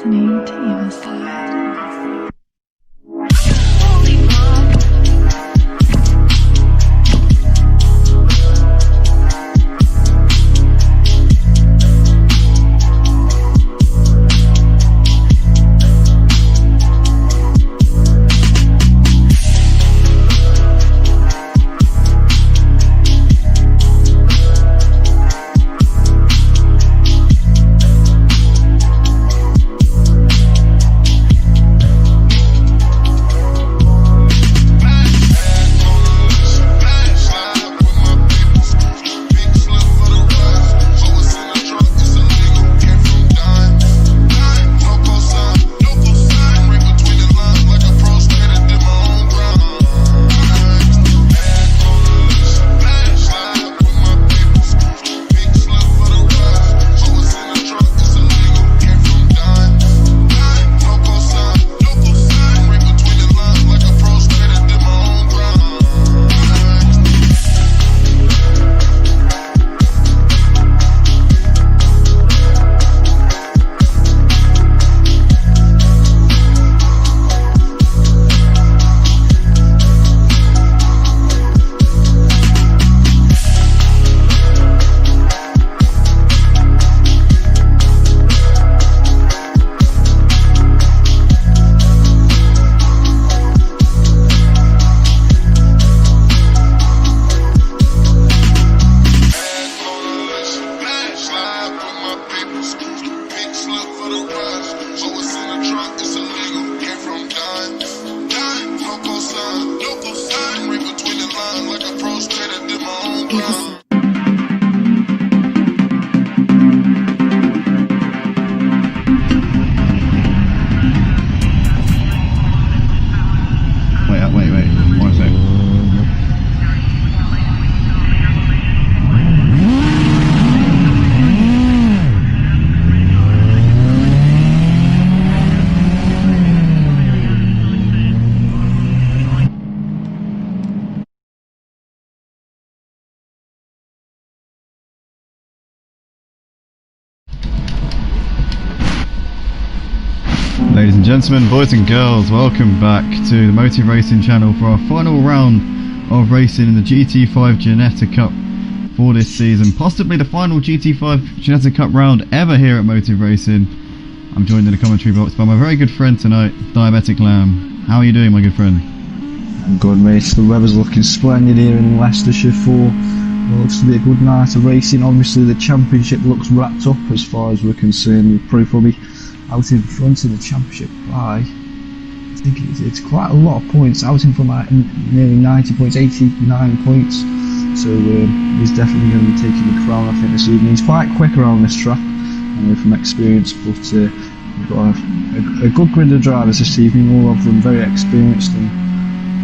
listening to Everside. Ladies and gentlemen, boys and girls, welcome back to the Motive Racing channel for our final round of racing in the GT5 Ginetta Cup for this season. Possibly the final GT5 Ginetta Cup round ever here at Motive Racing. I'm joined in the commentary box by my very good friend tonight, Diabetic Lamb. How are you doing, my good friend? I'm good, mate. The weather's looking splendid here in Leicestershire for what looks to be a good night of racing. Obviously the championship looks wrapped up as far as we're concerned. We'll probably be out in front of the championship by, I think it's quite a lot of points, out in front by nearly 90 points, 89 points. So he's definitely going to be taking the crown, I think, this evening. He's quite quick around this track, from experience, but we've got a good grid of drivers this evening, all of them very experienced and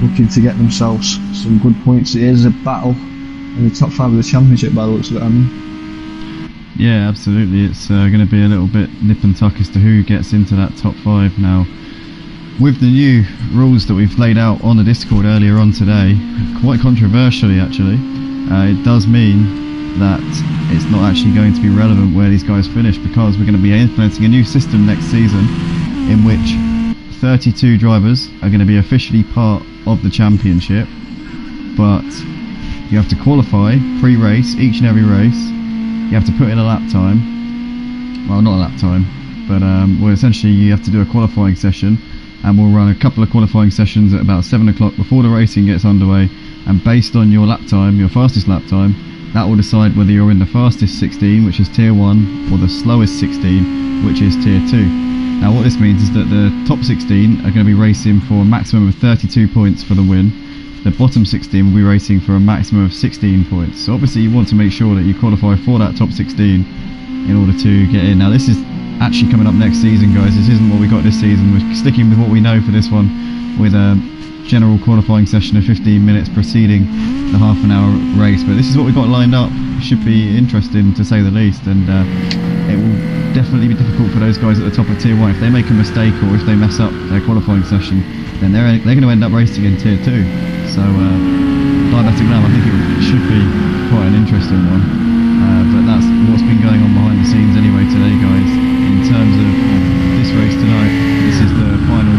looking to get themselves some good points. It is a battle in the top 5 of the championship by the looks of it, I mean. Yeah, absolutely. It's going to be a little bit nip and tuck as to who gets into that top 5 now. With the new rules that we've laid out on the Discord earlier on today, quite controversially actually, it does mean that it's not actually going to be relevant where these guys finish, because we're going to be implementing a new system next season in which 32 drivers are going to be officially part of the championship, but you have to qualify pre-race each and every race. You have to put in a lap time, well, not a lap time, but well, essentially you have to do a qualifying session, and we'll run a couple of qualifying sessions at about 7 o'clock before the racing gets underway, and based on your lap time, your fastest lap time, that will decide whether you're in the fastest 16, which is tier 1, or the slowest 16, which is tier 2. Now what this means is that the top 16 are going to be racing for a maximum of 32 points for the win. The bottom 16 will be racing for a maximum of 16 points. So obviously you want to make sure that you qualify for that top 16 in order to get in. Now this is actually coming up next season, guys. This isn't what we got this season. We're sticking with what we know for this one, with a general qualifying session of 15 minutes preceding the half-an-hour race. But this is what we've got lined up. It should be interesting to say the least, and it will definitely be difficult for those guys at the top of tier 1. If they make a mistake or if they mess up their qualifying session, then they're going to end up racing in tier 2. So Diabetic Lamb, I think it should be quite an interesting one. But that's what's been going on behind the scenes anyway today, guys. In terms of this race tonight, this is the final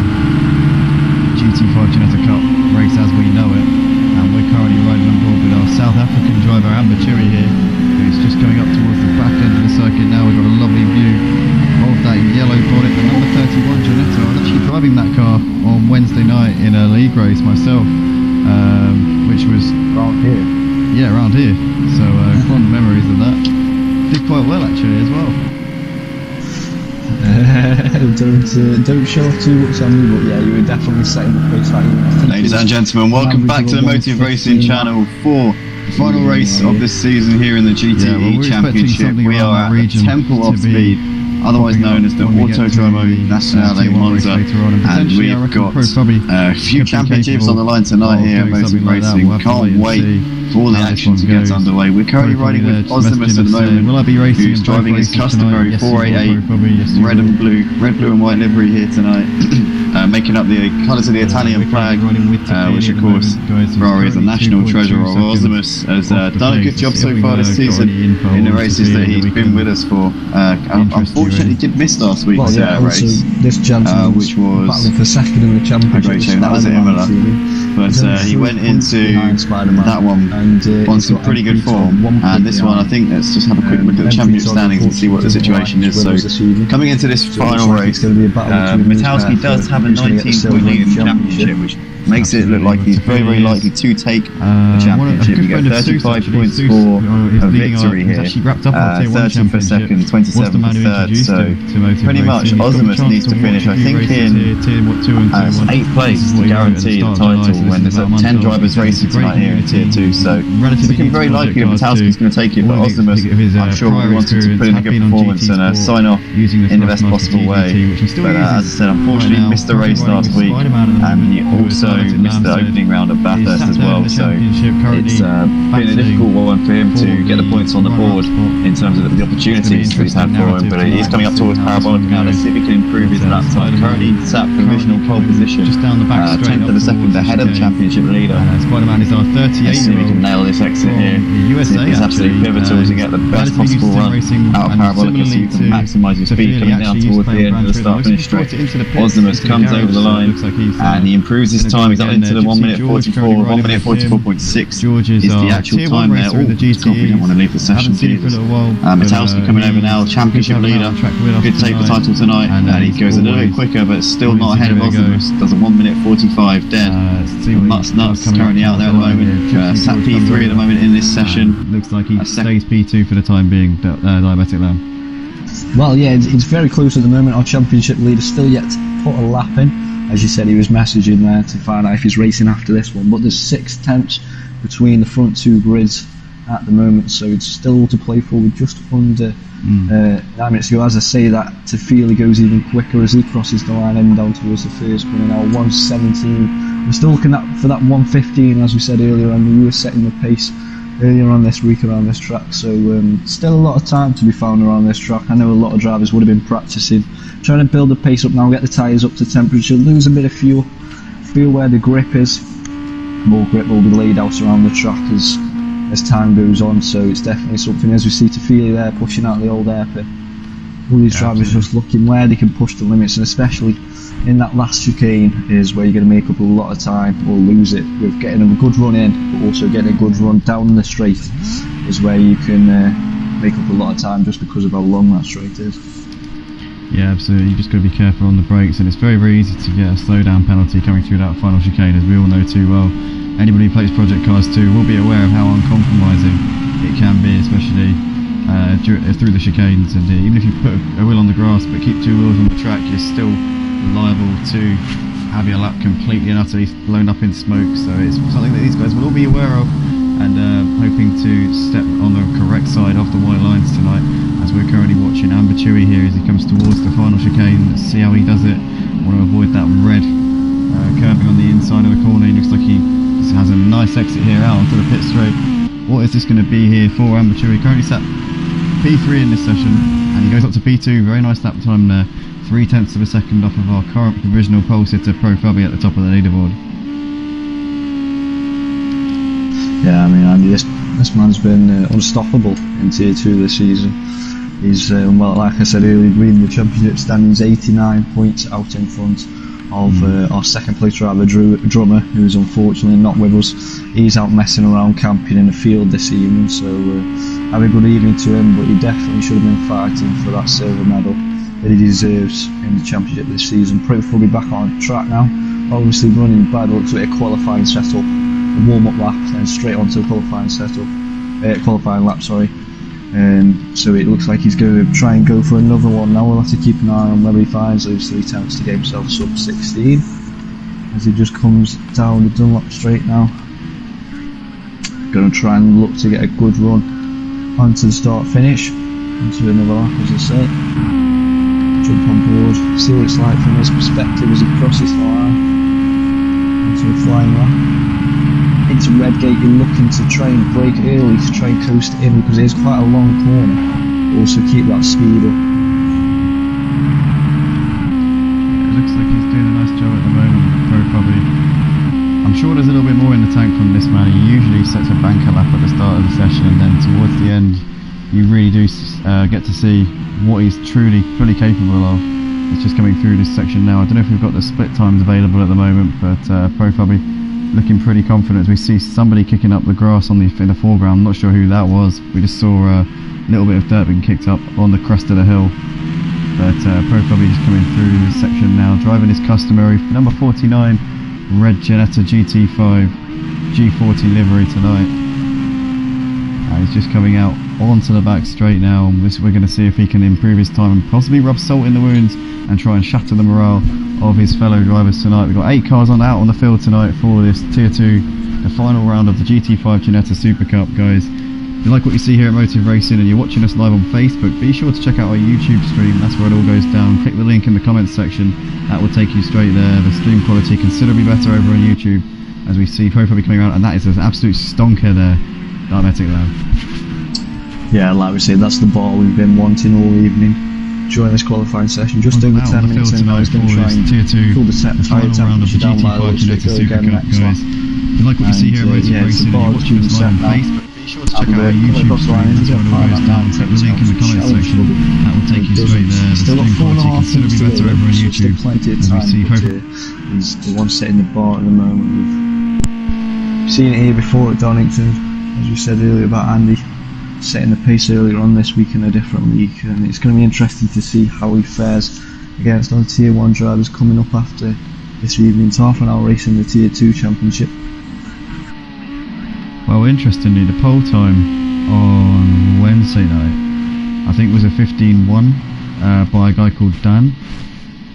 GT5 Ginetta Cup race as we know it, and we're currently riding on board with our South African driver Amber Chiri here, who's just going up towards the back end of the circuit now. We've got a lovely view of that yellow bonnet, the number 31 Ginetta. I was actually driving that car on Wednesday night in a league race myself, which was Around here? Yeah, around here. So fond memories of that. Did quite well actually as well. Don't show off too much on me, but yeah, you were definitely setting the pace. Ladies and gentlemen, welcome back to the Motive Racing channel for the final race of this season here in the GTE Championship. We are at the Temple of Speed, otherwise known as the Autodromo Nazionale Monza, and we've got a few championships on the line tonight here at Motive Racing. Can't wait for all the action to get underway. We're currently riding with Osmus at the moment, who's driving his customary 488 red, blue and white livery here tonight, making up the colours of the Italian flag, which of course Ferrari is the national treasure of. Osmus has done a good job so far this season in the races that he's been with us for. Unfortunately did miss last week's race, this gentleman which was battling for second in the championship. A great shame, that was at Imola. But he went into that one on some pretty good form, and this one, I think, let's just have a quick look at the championship standings and see what the situation is. So coming into this final race, Matowski does have a 19-point lead in the championship, which makes it look like he's very, very likely to take the championship. You get 35 points for a victory here, 30 for second, 27 for third, so pretty much Osmus needs to finish, I think, in 8th place to guarantee the title when there's 10 drivers racing tonight here in tier 2, so it's looking very likely that Matowski's going to take it, but Osmus, I'm sure we wanted to put in a good performance and sign off in the best possible way, but as I said, unfortunately missed the race last week, and he also missed the opening round at Bathurst as well, so it's been a difficult one for him to get the points on the board in terms of the opportunities that he's had for him, but he's coming up towards Parabolic now. Let's see if he can improve his lap time. Currently sat provisional pole position, 10th of a second ahead of the championship leader. Let's see if he can nail this exit here. It's absolutely pivotal to get the best possible run out of Parabolic so you can maximise your speed coming down towards the end of the start-finish straight. Osmus comes over the line and he improves his time time. He's up into the 1 minute 44, 1 minute 44.6 George is the actual time there. Oh, Scott, we don't want to leave the session. Matalski coming over now, championship leader. Could take the title tonight, and he goes a little bit quicker, but still not ahead of Osimus. Does a 1 minute 45 dead. Mutts Nuts currently out there at the moment. Sat P3 at the moment in this session. Looks like he stays P2 for the time being, Diabetic Lamb. Well, yeah, it's very close at the moment. Our championship leader still yet to put a lap in. As you said, he was messaging there to find out if he's racing after this one. But there's 6 tenths between the front 2 grids at the moment, so it's still to play for with just under 9 minutes to go. As I say that, Tafili goes even quicker as he crosses the line heading down towards the first corner now. 1:17. We're still looking for that 1:15, as we said earlier, and we were setting the pace earlier on this week around this track, so still a lot of time to be found around this track. I know a lot of drivers would have been practicing, trying to build the pace up now, get the tyres up to temperature, lose a bit of fuel, feel where the grip is. More grip will be laid out around the track as time goes on, so it's definitely something. As we see Tafili there pushing out the old airpin, all these drivers just looking where they can push the limits, and especially in that last chicane is where you're going to make up a lot of time or lose it with getting a good run in, but also getting a good run down the straight is where you can make up a lot of time just because of how long that straight is. Yeah, absolutely. You just got to be careful on the brakes, and it's very, very easy to get a slowdown penalty coming through that final chicane, as we all know too well. Anybody who plays Project Cars 2 will be aware of how uncompromising it can be, especially through the chicanes. And even if you put a wheel on the grass but keep 2 wheels on the track, you're still liable to have your lap completely and utterly blown up in smoke. So it's something that these guys will all be aware of, and hoping to step on the correct side of the white lines tonight, as we're currently watching Amber Chewy here as he comes towards the final chicane. Let's see how he does it. Want to avoid that red curving on the inside of the corner. He looks like he has a nice exit here out onto the pit straight. What is this going to be here for Amber Chewy? Currently sat P3 in this session, and he goes up to P2. Very nice lap time there. 3 tenths of a second off of our current provisional pole sitter, Pro Fubby, at the top of the leaderboard. Yeah, I mean, Andy, this man's been unstoppable in Tier 2 this season. He's, well, like I said earlier, reading the championship standings, 89 points out in front of our second place driver, Drummer, who's unfortunately not with us. He's out messing around camping in the field this evening, so have a good evening to him, but he definitely should have been fighting for that silver medal that he deserves in the championship this season. Pro will be back on track now, obviously running by the looks of it a qualifying setup, a warm-up lap, then straight onto a qualifying lap, sorry. So it looks like he's going to try and go for another one now. We'll have to keep an eye on whether he finds those 3 tenths to get himself sub 16 as he just comes down the Dunlop straight now. Going to try and look to get a good run onto the start finish, into another lap, as I say. Jump on board, see what it's like from his perspective as he crosses the line into a flying lap. Into Redgate, you're looking to try and brake early to try and coast in, because it is quite a long corner. Also keep that speed up. Yeah, it looks like he's doing a nice job at the moment, Pro Fubby. I'm sure there's a little bit more in the tank from this man. He usually sets a banker lap at the start of the session, and then towards the end you really do get to see what he's truly fully capable of. It's just coming through this section now. I don't know if we've got the split times available at the moment, but Pro Fubby looking pretty confident as we see somebody kicking up the grass in the foreground. I'm not sure who that was. We just saw a little bit of dirt being kicked up on the crest of the hill. But Pro Fubby just coming through this section now, driving his customary number 49 red Ginetta GT5 G40 livery tonight. And he's just coming out onto the back straight now. We're going to see if he can improve his time and possibly rub salt in the wounds and try and shatter the morale of his fellow drivers tonight. We've got 8 cars out on the field tonight for this Tier 2, the final round of the GT5 Ginetta Super Cup, guys. If you like what you see here at Motive Racing and you're watching us live on Facebook, be sure to check out our YouTube stream. That's where it all goes down. Click the link in the comments section, that will take you straight there. The stream quality considerably better over on YouTube as we see Pro Fubby coming around, and that is an absolute stonker there, Diabetic Lamb. Yeah, like we said, that's the ball we've been wanting all evening during this qualifying session. Just over 10 minutes in now, he's going to try and pull the tyre temperature down by a little bit, go again next lap. If you like what you see here at Motive Racing and you're watching us live on Facebook, be sure to check out our YouTube stream. That's where it all goes down. Click the link in the comments section, that will take you straight there. The Still got Listening 4.5 quality considerably minutes to better over on go, so YouTube. still plenty of As we time, see but he's the one setting the bar at the moment. We've seen it here before at Donnington, as we said earlier about Andy setting the pace earlier on this week in a different league, and it's going to be interesting to see how he fares against our Tier 1 drivers coming up after this evening's half an hour race in the Tier 2 Championship. Well, interestingly, the pole time on Wednesday night, I think was a 15.1 by a guy called Dan,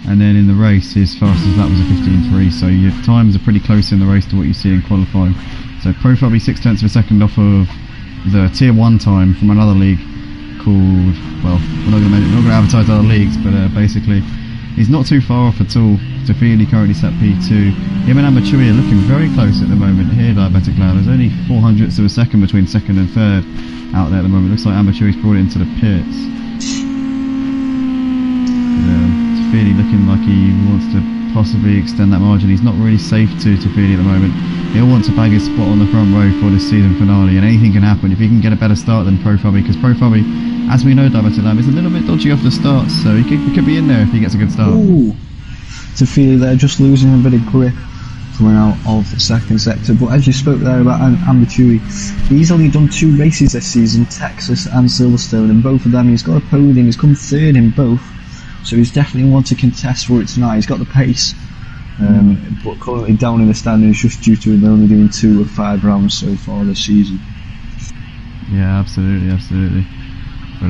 and then in the race his fastest lap was a 15.3, so your times are pretty close in the race to what you see in qualifying. So probably 6 tenths of a second off of the Tier 1 time from another league called, well, we're not going to advertise other leagues, but basically he's not too far off at all. Tafili currently set P2. Him and Amatui are looking very close at the moment here, Diabetic Lad. There's only 0.04 of a second between second and third out there at the moment. Looks like Amatui's brought it into the pits. Tafili looking like he wants to possibly extend that margin. He's not really safe to Tafili at the moment. He'll want to bag his spot on the front row for this season finale, and anything can happen if he can get a better start than Profubby, because Profubby, as we know, Diabetic Lad, is a little bit dodgy off the start, so he could be in there if he gets a good start. Ooh. Tafili there just losing a bit of grip coming out of the second sector, but as you spoke there about Amatui, he's only done 2 races this season, Texas and Silverstone, and both of them he's got a podium, he's come third in both, so he's definitely want to contest for it tonight. He's got the pace, but currently down in the standings just due to him only doing 2 of 5 rounds so far this season. Yeah, absolutely. But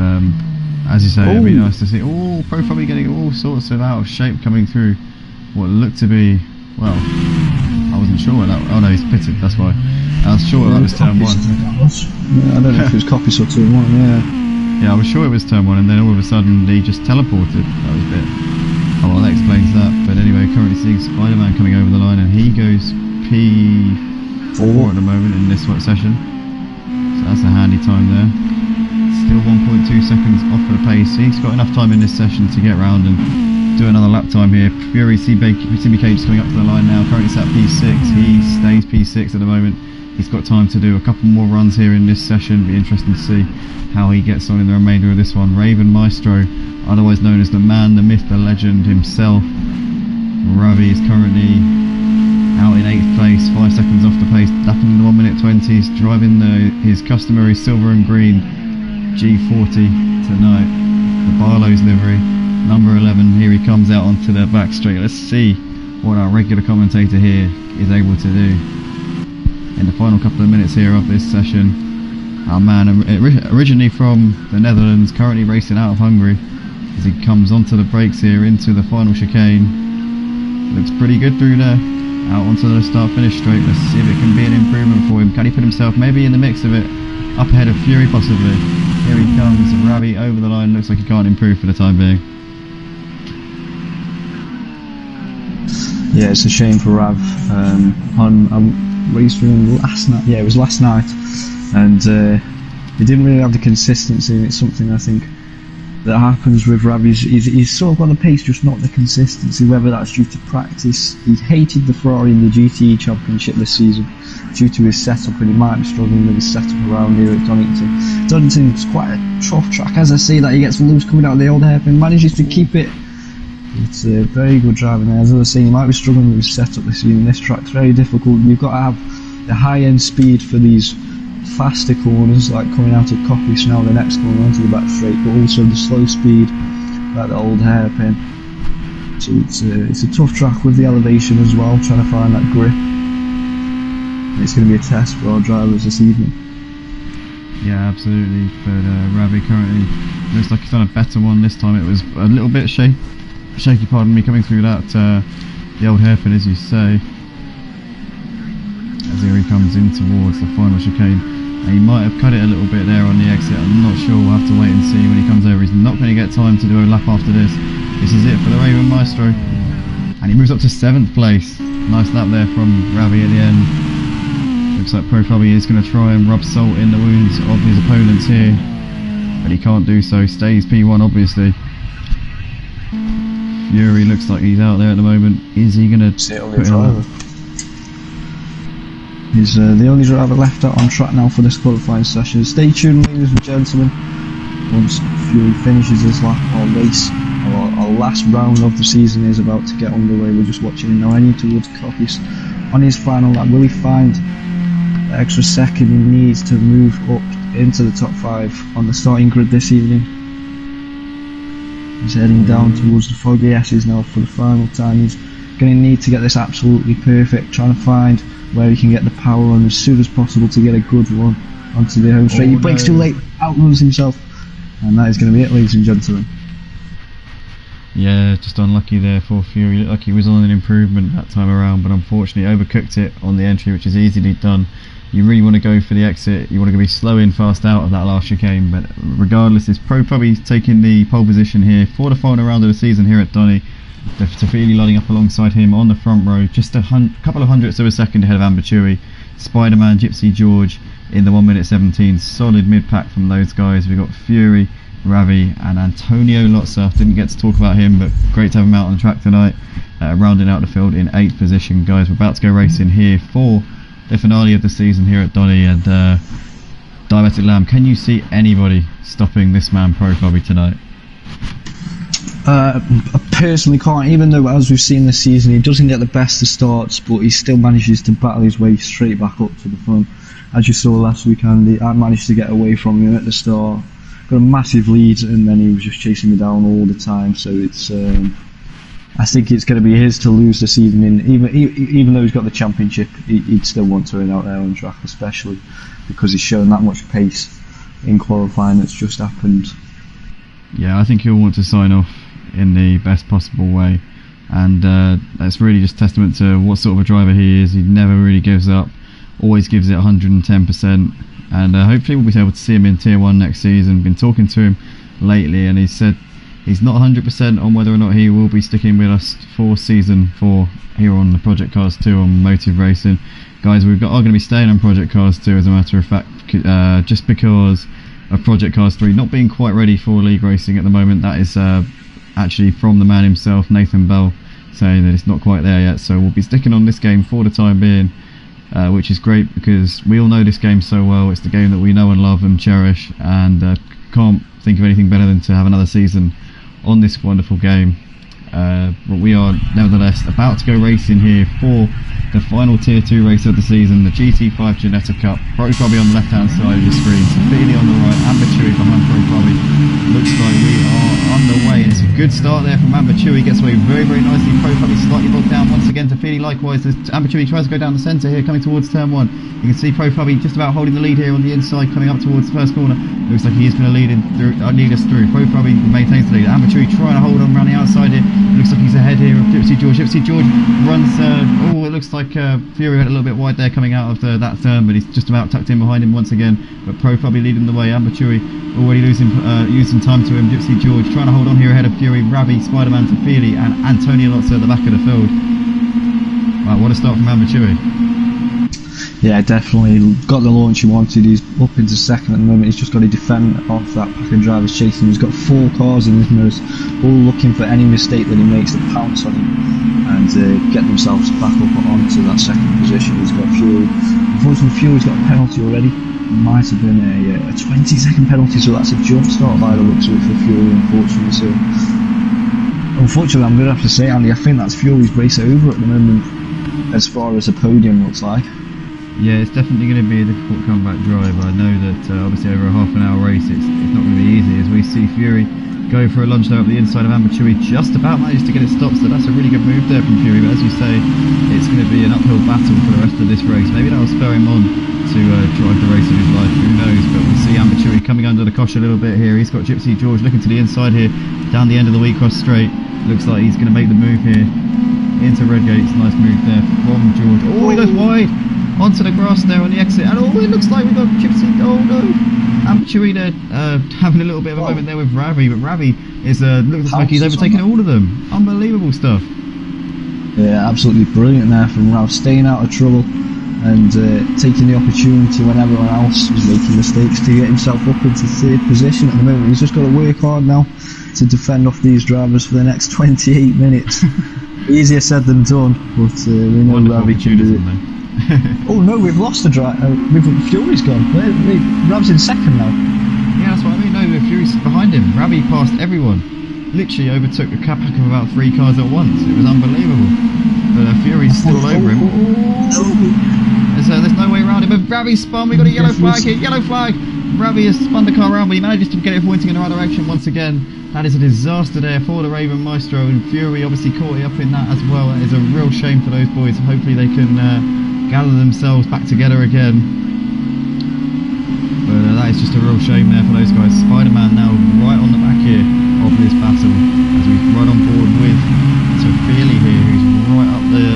as you say, it'd be nice to see Profubby getting all sorts of out of shape coming through what looked to be, well, I wasn't sure what that, oh no, he's pitted, that's why. I was sure that was turn 1. Yeah, I don't know if it was Coppice or turn 1, yeah. Yeah, I was sure it was turn 1, and then all of a sudden he just teleported. That was a bit, oh well, that explains that. But anyway, currently seeing Spider-Man coming over the line, and he goes P4 at the moment in this session. So that's a handy time there. Still 1.2 seconds off of the pace. He's got enough time in this session to get round and do another lap time here. Fury CBK just coming up to the line now, currently sat P6. He stays P6 at the moment. He's got time to do a couple more runs here in this session. Be interesting to see how he gets on in the remainder of this one. Raven Maestro, otherwise known as the man, the myth, the legend himself. Ravi is currently out in 8th place, 5 seconds off the pace, lapping in the 1:20s, driving his customary silver and green G40 tonight, the Barlow's livery, number 11. Here he comes out onto the back straight. Let's see what our regular commentator here is able to do in the final couple of minutes here of this session. Our man, originally from the Netherlands, currently racing out of Hungary, as he comes onto the brakes here into the final chicane. Looks pretty good through there, out onto the start-finish straight. Let's see if it can be an improvement for him. Can he put himself maybe in the mix of it, up ahead of Fury possibly? Here he comes, Ravi over the line. Looks like he can't improve for the time being. Yeah, it's a shame for Rav. I raced with him last night. Yeah, it was last night, and he didn't really have the consistency. And it's something I think that happens with Rav. He's sort of got the pace, just not the consistency. Whether that's due to practice, he hated the Ferrari in the GT Championship this season due to his setup, and he might be struggling with his setup around here at Donnington. Donnington's quite a tough track, as I say, that he gets loose coming out of the old hairpin, manages to keep it. It's a very good driving there. As I was saying, he might be struggling with his setup this season. This track's very difficult. You've got to have the high-end speed for these faster corners, like coming out of Coppice now, the next corner onto the back straight, but also the slow speed, like the old hairpin. So it's a tough track with the elevation as well, trying to find that grip. It's going to be a test for our drivers this evening. Yeah, absolutely. But Ravi currently looks like he's done a better one this time. It was a little bit shaky, pardon me, coming through that the old hairpin, as you say. As here he comes in towards the final chicane, and he might have cut it a little bit there on the exit. I'm not sure. We'll have to wait and see when he comes over. He's not going to get time to do a lap after this. This is it for the Raven Maestro, and he moves up to 7th place. Nice lap there from Ravi at the end. Looks like Profubby is going to try and rub salt in the wounds of his opponents here, but he can't do so. Stays P1 obviously. Fury looks like he's out there at the moment. Is he going to put in? He's the only driver left out on track now for this qualifying session. Stay tuned, ladies and gentlemen. Once Fury finishes his lap or race Our last round of the season is about to get underway. We're just watching him now heading towards Coppice on his final lap. Will he find the extra second he needs to move up into the top 5 on the starting grid this evening? He's heading down towards the foggy S's now for the final time. He's going to need to get this absolutely perfect, trying to find where he can get the power on as soon as possible to get a good run onto the home straight. He brakes too late, outruns himself, and that is going to be it, ladies and gentlemen. Yeah, just unlucky there for Fury. Looked like he was on an improvement that time around, but unfortunately overcooked it on the entry, which is easily done. You really want to go for the exit, you want to be slow in, fast out of that last chicane, but regardless, it's probably taking the pole position here for the final round of the season here at Donny. Tafili lining up alongside him on the front row, just a couple of hundredths of a second ahead of Ambachui. Spider-Man, Gypsy George in the 1:17, solid mid-pack from those guys. We've got Fury, Ravi and Antonio Lotza. Didn't get to talk about him, but great to have him out on the track tonight, rounding out the field in 8th position. Guys, we're about to go racing here for the finale of the season here at Donny, and Diabetic Lamb, can you see anybody stopping this man Pro Clubby tonight? I personally can't, even though as we've seen this season he doesn't get the best of starts, but he still manages to battle his way straight back up to the front. As you saw last weekend, I managed to get away from him at the start, got a massive lead, and then he was just chasing me down all the time. So it's I think it's going to be his to lose this evening. Even though he's got the championship, he'd still want to win out there on track, especially because he's shown that much pace in qualifying that's just happened. Yeah, I think he'll want to sign off in the best possible way, and that's really just testament to what sort of a driver he is. He never really gives up, always gives it 110%, and hopefully we'll be able to see him in Tier 1 next season. Been talking to him lately, and he said he's not 100% on whether or not he will be sticking with us for season 4 here on the Project Cars 2 on Motive Racing. Guys, are going to be staying on Project Cars 2 as a matter of fact, just because of Project Cars 3 not being quite ready for league racing at the moment. That is actually from the man himself, Nathan Bell, saying that it's not quite there yet. So we'll be sticking on this game for the time being, which is great because we all know this game so well. It's the game that we know and love and cherish, and can't think of anything better than to have another season on this wonderful game. But we are nevertheless about to go racing here for the final Tier 2 race of the season, the GT5 Ginetta Cup. Pro Clubby on the left hand side of the screen, Tafili on the right, Ambachui behind Pro Clubby. Looks like we are underway, and it's a good start there from Ambachui. Gets away very, very nicely. Pro Clubby slightly bogged down once again. Tafili likewise as Ambachui tries to go down the centre here, coming towards turn 1. You can see Pro Clubby just about holding the lead here on the inside, coming up towards the first corner. Looks like he is going to lead us through. Pro Clubby maintains the lead. Ambachui trying to hold on around the outside here. Looks like he's ahead here of Gypsy George. Gypsy George runs. It looks like Fury went a little bit wide there coming out of that turn, but he's just about tucked in behind him once again. But Pro Clubby leading the way. Ambachui already losing time to him. Gypsy George trying to hold on here ahead of Fury, Ravi, Spider-Man, Tafili, and Antonio Lotza at the back of the field. Right, what a start from Ambachui. Yeah, definitely got the launch he wanted. He's up into second at the moment. He's just got to defend off that pack of drivers chasing him. He's got 4 cars in his mirrors, all looking for any mistake that he makes to pounce on him and get themselves back up onto that second position. He's got Fury. Unfortunately, Fury's got a penalty already. It might have been a 20-second penalty, so that's a jump start by the looks of it for Fury, unfortunately. So, unfortunately, I'm going to have to say, Andy, I think that's Fury's race over at the moment, as far as the podium looks like. Yeah, it's definitely going to be a difficult comeback drive. I know that obviously over a half-an-hour race it's not going to be easy, as we see Fury go for a lunge there up the inside of Ambachui, just about managed to get it stopped, so that's a really good move there from Fury. But as you say, it's going to be an uphill battle for the rest of this race. Maybe that'll spur him on to drive the race of his life, who knows. But we'll see Ambachui coming under the cosh a little bit here. He's got Gypsy George looking to the inside here, down the end of the wheat cross straight. Looks like he's going to make the move here into Redgate's. Nice move there from George. Oh, he goes wide onto the grass there on the exit, and it looks like we've got Gypsy. Oh no, Ambachui there having a little bit of a moment there with Ravi, but Ravi is looks like he's overtaken all of them. Unbelievable stuff. Yeah, absolutely brilliant there from Rav, staying out of trouble and taking the opportunity when everyone else was making mistakes to get himself up into 3rd position. At the moment, he's just got to work hard now to defend off these drivers for the next 28 minutes. Easier said than done, but we know Ravi can do it. Oh no, we've lost the drive. Fury's gone. Rav's in second now. Yeah, that's what I mean. No, Fury's behind him. Ravi passed everyone. literally overtook a pack of about 3 cars at once. It was unbelievable. But Fury's still all over him. There's no way around it, but Ravi spun. We got a yellow flag here, yellow flag. Ravi has spun the car around, but he manages to get it pointing in the right direction once again. That is a disaster there for the Raven Maestro, and Fury obviously caught it up in that as well. That is a real shame for those boys. Hopefully they can gather themselves back together again. But that is just a real shame there for those guys. Spider-Man now right on the back here of this battle as we run on board with Tofili here, who's right up the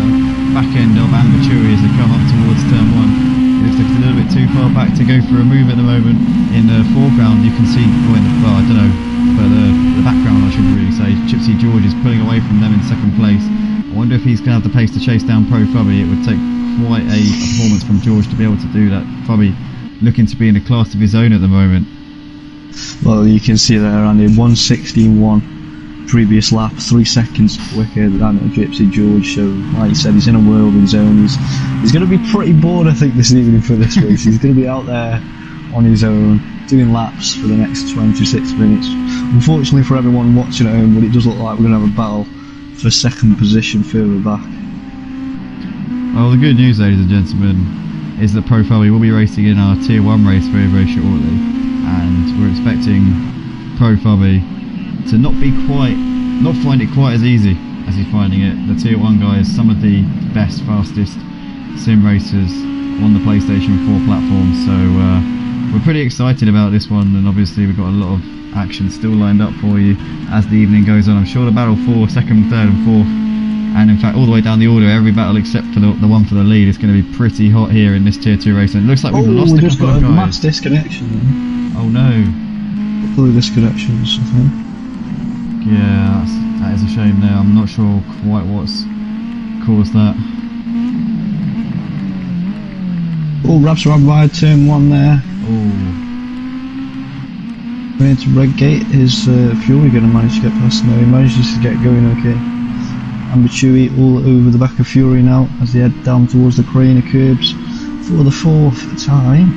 back end of Ambaturi as they come up towards turn 1. It looks like it's a little bit too far back to go for a move at the moment. In the foreground you can see, well I don't know, but the background I should really say, Gypsy George is pulling away from them in second place. I wonder if he's going to have the pace to chase down Pro Fubby. It would take quite a performance from George to be able to do that. Fubby looking to be in a class of his own at the moment. Well, you can see there, Andy, 1:16.1 previous lap, 3 seconds quicker than Gypsy George. So, like you said, he's in a world of his own. He's going to be pretty bored, I think, this evening for this race. He's going to be out there on his own, doing laps for the next 26 minutes. Unfortunately for everyone watching at home, but it does look like we're going to have a battle for second position further back. Well, the good news, ladies and gentlemen, is that Pro Fubby will be racing in our Tier 1 race very, very shortly, and we're expecting Pro Fubby to not find it quite as easy as he's finding it. The Tier 1 guys, some of the best, fastest sim racers on the PlayStation 4 platform, so we're pretty excited about this one, and obviously we've got a lot of action still lined up for you as the evening goes on. I'm sure the battle for second, third and fourth, and in fact all the way down the order, every battle except for the one for the lead is going to be pretty hot here in this Tier 2 race, and it looks like we've lost a couple of guys. Mass disconnection. Oh no. A couple of disconnections, I think. Yeah, that is a shame there. I'm not sure quite what's caused that. Oh, wraps around by turn 1 there. Oh. Going into red gate, is Fury going to manage to get past? No, he manages to get going okay. Ambaturi all over the back of Fury now as they head down towards the Craner curbs for the 4th time.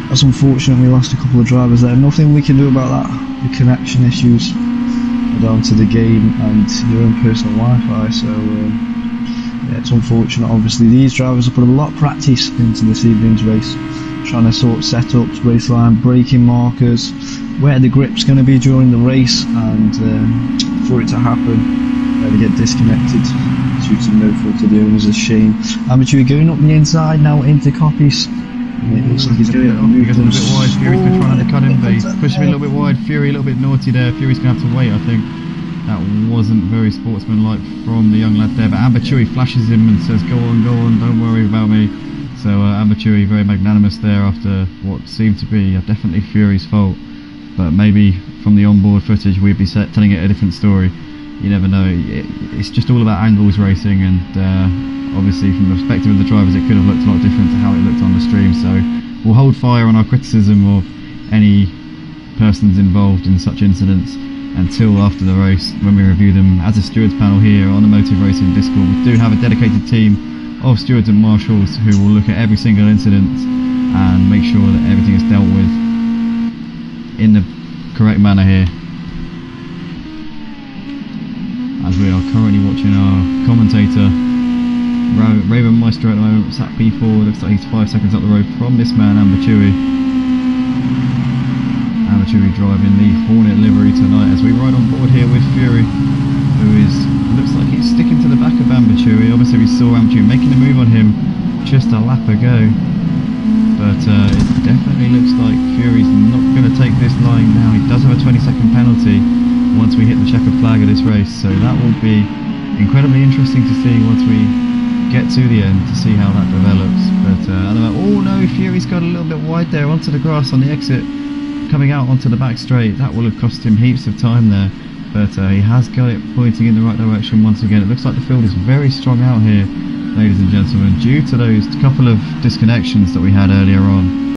That's unfortunate, we lost a couple of drivers there. Nothing we can do about that. The connection issues are down to the game and your own personal Wi-Fi, so yeah, it's unfortunate. Obviously these drivers have put a lot of practice into this evening's race, trying to sort setups, race line, braking markers, where the grip's going to be during the race, and for it to happen they get disconnected due to no fault of the owners. A shame. Ambaturi going up the inside now into copies. It looks like he's going to get a little bit wide. Fury's going to try and undercut him, but he's pushing him a little bit wide. Fury a little bit naughty there. Fury's going to have to wait, I think. That wasn't very sportsmanlike from the young lad there, but Ambaturi flashes him and says, go on, don't worry about me. So Ambaturi very magnanimous there after what seemed to be definitely Fury's fault, but maybe from the onboard footage we'd be telling it a different story. You never know. It's just all about angles racing, and obviously from the perspective of the drivers it could have looked a lot different to how it looked on the stream, so we'll hold fire on our criticism of any persons involved in such incidents until after the race when we review them as a stewards panel here on the Motive Racing Discord. We do have a dedicated team of stewards and marshals who will look at every single incident and make sure that everything is dealt with in the correct manner here, as we are currently watching our commentator Raven Maestro at the moment. Sat P4, looks like he's 5 seconds up the road from this man Ambaturi. Ambaturi driving the Hornet livery tonight as we ride on board here with Fury, who looks like he's sticking to the back of Ambaturi. Obviously we saw Ambaturi making a move on him just a lap ago, but it definitely looks like Fury's not going to take this line now. He does have a 20-second penalty once we hit the checkered flag of this race, so that will be incredibly interesting to see once we get to the end to see how that develops. But oh no, Fury's got a little bit wide there onto the grass on the exit, coming out onto the back straight. That will have cost him heaps of time there, but he has got it pointing in the right direction once again. It looks like the field is very strong out here, ladies and gentlemen, due to those couple of disconnections that we had earlier on.